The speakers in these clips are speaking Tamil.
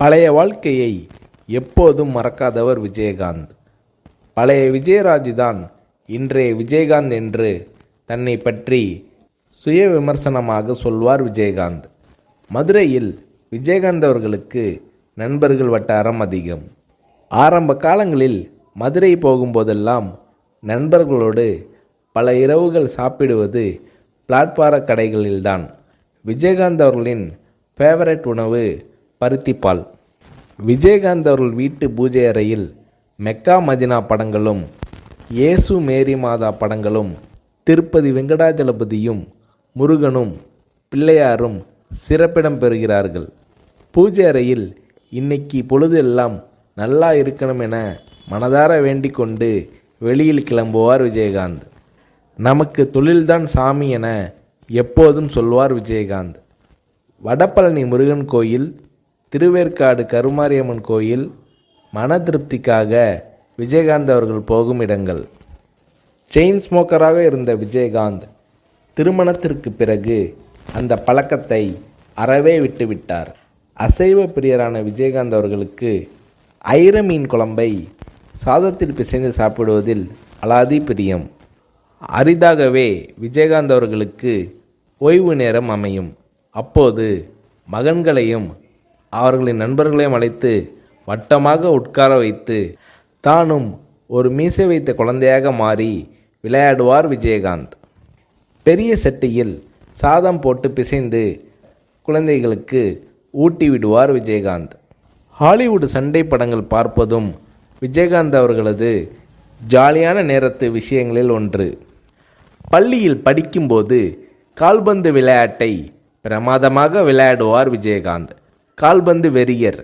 பழைய வாழ்க்கையை எப்போதும் மறக்காதவர் விஜயகாந்த். பழைய விஜயராஜ் தான் இன்றைய விஜயகாந்த் என்று தன்னை பற்றி சுய விமர்சனமாக சொல்வார் விஜயகாந்த். மதுரையில் விஜயகாந்த் அவர்களுக்கு நண்பர்கள் வட்டாரம் அதிகம். ஆரம்ப காலங்களில் மதுரை போகும்போதெல்லாம் நண்பர்களோடு பல இரவுகள் சாப்பிடுவது பிளாட்பார கடைகளில்தான். விஜயகாந்த் அவர்களின் ஃபேவரட் உணவு பருத்திப்பால். விஜயகாந்த் அவர்கள் வீட்டு பூஜை அறையில் மெக்கா மதினா படங்களும் இயேசு மேரி மாதா படங்களும் திருப்பதி வெங்கடாஜலபதியும் முருகனும் பிள்ளையாரும் சிறப்பிடம் பெறுகிறார்கள். பூஜை அறையில் இன்னைக்கு பொழுது எல்லாம் நல்லா இருக்கணும் என மனதார வேண்டிக் கொண்டு வெளியில் கிளம்புவார் விஜயகாந்த். நமக்கு தொழில்தான் சாமி என எப்போதும் சொல்வார் விஜயகாந்த். வடபழனி முருகன் கோயில், திருவேற்காடு கருமாரியம்மன் கோயில் மன திருப்திக்காக விஜயகாந்த் அவர்கள் போகும் இடங்கள். செயின் ஸ்மோக்கராக இருந்த விஜயகாந்த் திருமணத்திற்கு பிறகு அந்த பழக்கத்தை அறவே விட்டுவிட்டார். அசைவ பிரியரான விஜயகாந்த் அவர்களுக்கு ஐர மீன் குழம்பை சாதத்தில் பிசைந்து சாப்பிடுவதில் அலாதி பிரியம். அரிதாகவே விஜயகாந்த் அவர்களுக்கு ஓய்வு நேரம் அமையும். அப்போது மகன்களையும் அவர்களின் நண்பர்களையும் அழைத்து வட்டமாக உட்கார வைத்து தானும் ஒரு மீசை வைத்த குழந்தையாக மாறி விளையாடுவார் விஜயகாந்த். பெரிய சட்டியில் சாதம் போட்டு பிசைந்து குழந்தைகளுக்கு ஊட்டி விடுவார் விஜயகாந்த். ஹாலிவுட் சண்டை படங்கள் பார்ப்பதும் விஜயகாந்த் அவர்களது ஜாலியான நேரத்து விஷயங்களில் ஒன்று. பள்ளியில் படிக்கும்போது கால்பந்து விளையாட்டை பிரமாதமாக விளையாடுவார் விஜயகாந்த். கால்பந்து வெறியர்.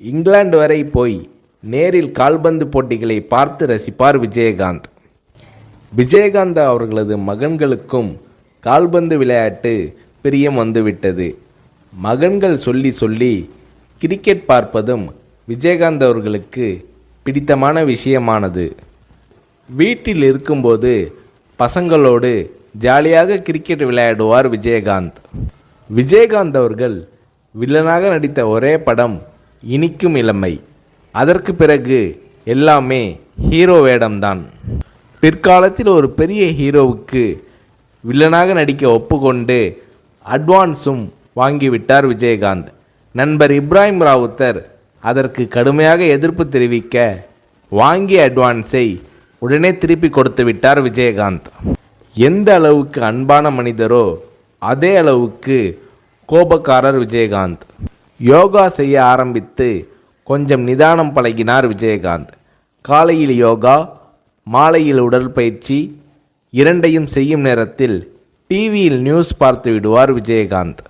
இங்கிலாந்து வரை போய் நேரில் கால்பந்து போட்டிகளை பார்த்து ரசிப்பார் விஜயகாந்த். விஜயகாந்த் அவர்களது மகன்களுக்கும் கால்பந்து விளையாட்டு பிரியம் வந்துவிட்டது. மகன்கள் சொல்லி சொல்லி கிரிக்கெட் பார்ப்பதும் விஜயகாந்த் அவர்களுக்கு பிடித்தமான விஷயமானது. வீட்டில் இருக்கும்போது பசங்களோடு ஜாலியாக கிரிக்கெட் விளையாடுவார் விஜயகாந்த். விஜயகாந்த் அவர்கள் வில்லனாக நடித்த ஒரே படம் இனிக்கும் இளமை. அதற்கு பிறகு எல்லாமே ஹீரோ வேடம்தான். பிற்காலத்தில் ஒரு பெரிய ஹீரோவுக்கு வில்லனாக நடிக்க ஒப்புக்கொண்டு அட்வான்ஸும் வாங்கிவிட்டார் விஜயகாந்த். நண்பர் இப்ராஹிம் ராவுத்தர் அதற்கு கடுமையாக எதிர்ப்பு தெரிவிக்க வாங்கிய அட்வான்ஸை உடனே திருப்பி கொடுத்து விட்டார் விஜயகாந்த். எந்த அளவுக்கு அன்பான மனிதரோ அதே அளவுக்கு கோபக்காரர் விஜயகாந்த். யோகா செய்ய ஆரம்பித்து கொஞ்சம் நிதானம் பழகினார் விஜயகாந்த். காலையில் யோகா, மாலையில் உடற்பயிற்சி இரண்டையும் செய்யும் நேரத்தில் டிவியில் நியூஸ் பார்த்து விடுவார் விஜயகாந்த்.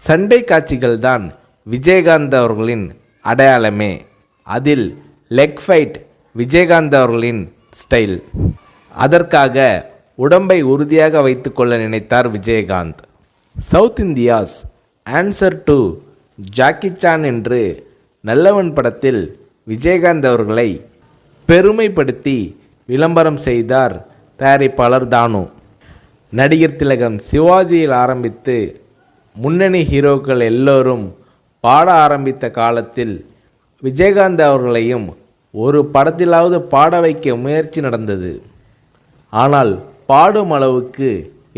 சண்டை காட்சிகள் தான் விஜயகாந்த் அவர்களின் அடையாளமே. அதில் லெக் ஃபைட் விஜயகாந்த் அவர்களின் ஸ்டைல். அதற்காக உடம்பை உறுதியாக வைத்துக்கொள்ள நினைத்தார் Vijayakanth. South India's answer to Jackie Chan என்று நல்லவன் படத்தில் விஜயகாந்த் அவர்களை பெருமைப்படுத்தி விளம்பரம் செய்தார் தயாரிப்பாளர் தானு. நடிகர் திலகம் சிவாஜியில் ஆரம்பித்து முன்னணி ஹீரோக்கள் எல்லோரும் பாட ஆரம்பித்த காலத்தில் விஜயகாந்த் அவர்களையும் ஒரு படத்திலாவது பாட வைக்க முயற்சி நடந்தது. ஆனால் பாடும் அளவுக்கு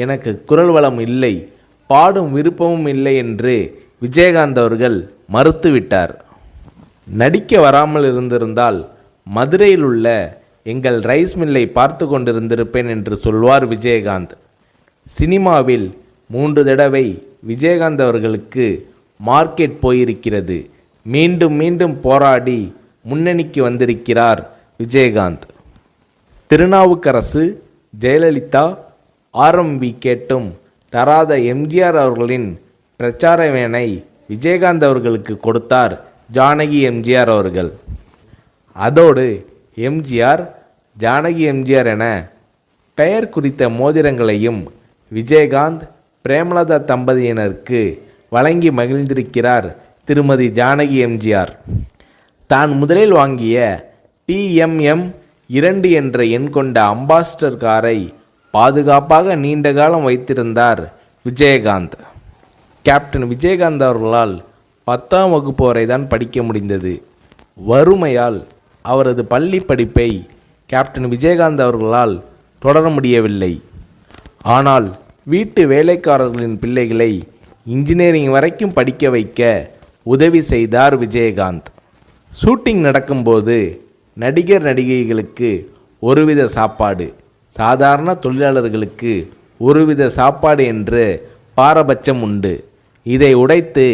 எனக்கு குரல் வளம் இல்லை, பாடும் விருப்பமும் இல்லை என்று விஜயகாந்த் அவர்கள் மறுத்துவிட்டார். நடிக்க வராமல் இருந்திருந்தால் மதுரையில் உள்ள எங்கள் ரைஸ் மில்லை பார்த்து கொண்டிருந்திருப்பேன் என்று சொல்வார் விஜயகாந்த். சினிமாவில் 3 தடவை விஜயகாந்த் அவர்களுக்கு மார்க்கெட் போயிருக்கிறது. மீண்டும் மீண்டும் போராடி முன்னணிக்கு வந்திருக்கிறார் விஜயகாந்த். திருநாவுக்கரசு, ஜெயலலிதா, ஆர்எம்பி கேட்டும் தராத எம்ஜிஆர் அவர்களின் பிரச்சார வேனை விஜயகாந்த் அவர்களுக்கு கொடுத்தார் ஜானகி எம்ஜிஆர் அவர்கள். அதோடு எம்ஜிஆர், ஜானகி எம்ஜிஆர் என பெயர் குறித்த மோதிரங்களையும் விஜயகாந்த், பிரேமலதா தம்பதியினருக்கு வழங்கி மகிழ்ந்திருக்கிறார் திருமதி ஜானகி எம்ஜிஆர். தான் முதலில் வாங்கிய TMM 2 என்ற எண் கொண்ட அம்பாஸ்டர் காரை பாதுகாப்பாக நீண்ட காலம் வைத்திருந்தார் விஜயகாந்த். கேப்டன் விஜயகாந்த் அவர்களால் 10ஆம் வகுப்பு வரை தான் படிக்க முடிந்தது. வறுமையால் அவரது பள்ளி படிப்பை கேப்டன் விஜயகாந்த் அவர்களால் தொடர முடியவில்லை. ஆனால் வீட்டு வேலைக்காரர்களின் பிள்ளைகளை இன்ஜினியரிங் வரைக்கும் படிக்க வைக்க உதவி செய்தார் விஜயகாந்த். ஷூட்டிங் நடக்கும்போது நடிகர் நடிகைகளுக்கு ஒருவித சாப்பாடு, சாதாரண தொழிலாளர்களுக்கு ஒருவித சாப்பாடு என்று பாரபட்சம் உண்டு. இதை உடைத்து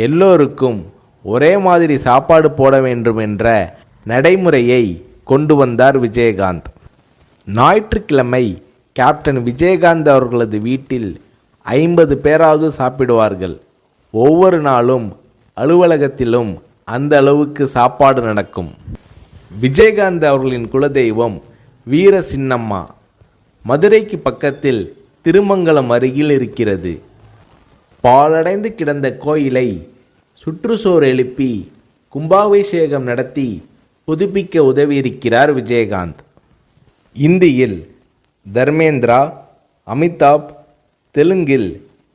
எல்லோருக்கும் ஒரே மாதிரி சாப்பாடு போட வேண்டும் என்ற நடைமுறையை கொண்டு வந்தார் விஜயகாந்த். ஞாயிற்றுக்கிழமை கேப்டன் விஜயகாந்த் அவர்களது வீட்டில் 50 பேராவது சாப்பிடுவார்கள். ஒவ்வொரு நாளும் அலுவலகத்திலும் அந்த அளவுக்கு சாப்பாடு நடக்கும். விஜயகாந்த் அவர்களின் குலதெய்வம் வீர சின்னம்மா. மதுரைக்கு பக்கத்தில் திருமங்கலம் அருகில் இருக்கிறது. பாழடைந்து கிடந்த கோயிலை சுற்றுச்சுவர் எழுப்பி கும்பாபிஷேகம் நடத்தி புதுப்பிக்க உதவியிருக்கிறார் விஜயகாந்த். இந்தியில் தர்மேந்திரா, அமிதாப், தெலுங்கில்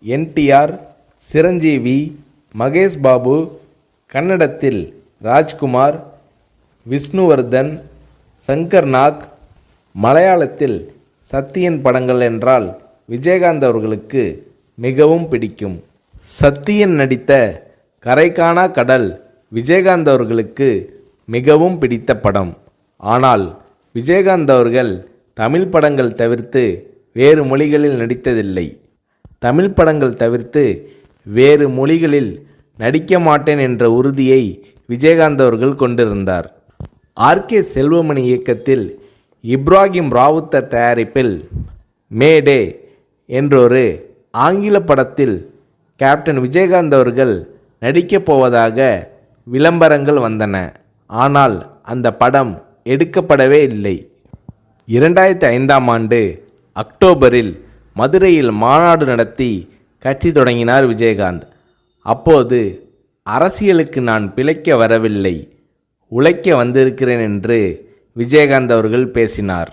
NTR, சிரஞ்சீவி, மகேஷ் பாபு, கன்னடத்தில் ராஜ்குமார், விஷ்ணுவர்தன், சங்கர் நாக், மலையாளத்தில் சத்யன் படங்கள் என்றால் விஜயகாந்த் அவர்களுக்கு மிகவும் பிடிக்கும். சத்யன் நடித்த கரைகாணா கடல் விஜயகாந்த் அவர்களுக்கு மிகவும் பிடித்த படம். ஆனால் விஜயகாந்த் அவர்கள் தமிழ் படங்கள் தவிர்த்து வேறு மொழிகளில் நடித்ததில்லை. தமிழ் படங்கள் தவிர்த்து வேறு மொழிகளில் நடிக்க மாட்டேன் என்ற உறுதியை விஜயகாந்த் அவர்கள் கொண்டிருந்தார். RK செல்வமணி இயக்கத்தில் இப்ராஹிம் ராவுத்தர் தயாரிப்பில் மேடே என்றொரு ஆங்கில படத்தில் கேப்டன் விஜயகாந்த் அவர்கள் நடிக்கப் போவதாக விளம்பரங்கள் வந்தன. ஆனால் அந்த படம் எடுக்கப்படவே இல்லை. 2005ஆம் ஆண்டு அக்டோபரில் மதுரையில் மாநாடு நடத்தி கட்சி தொடங்கினார் விஜயகாந்த். அப்போது அரசியலுக்கு நான் பிழைக்க வரவில்லை, உழைக்க வந்திருக்கிறேன் என்று விஜயகாந்த் அவர்கள் பேசினார்.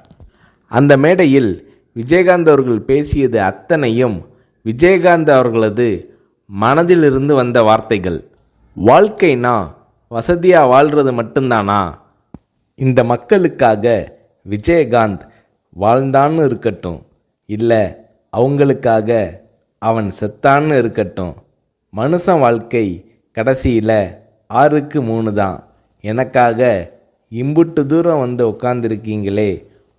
அந்த மேடையில் விஜயகாந்த் அவர்கள் பேசியது அத்தனையும் விஜயகாந்த் அவர்களது மனதிலிருந்து வந்த வார்த்தைகள். வாழ்க்கைனா வசதியாக வாழ்கிறது மட்டும்தானா? இந்த மக்களுக்காக விஜயகாந்த் வாழ்ந்தான்னு இருக்கட்டும், இல்லை அவங்களுக்காக அவன் செத்தான்னு இருக்கட்டும், மனுஷன் வாழ்க்கை கடைசியில் 6க்கு 3 தான். எனக்காக இம்புட்டு தூரம் வந்து உட்காந்துருக்கீங்களே,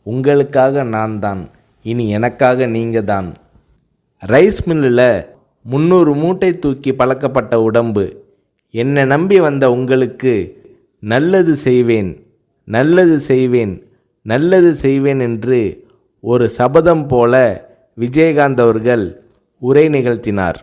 உங்களுக்காக நான் தான், இனி எனக்காக நீங்கள் தான். ரைஸ் மில்லில் 300 மூட்டை தூக்கி பழக்கப்பட்ட உடம்பு, என்னை நம்பி வந்த உங்களுக்கு நல்லது செய்வேன், நல்லது செய்வேன், நல்லது செய்வேன் என்று ஒரு சபதம் போல விஜயகாந்த் அவர்கள் உரை நிகழ்த்தினார்.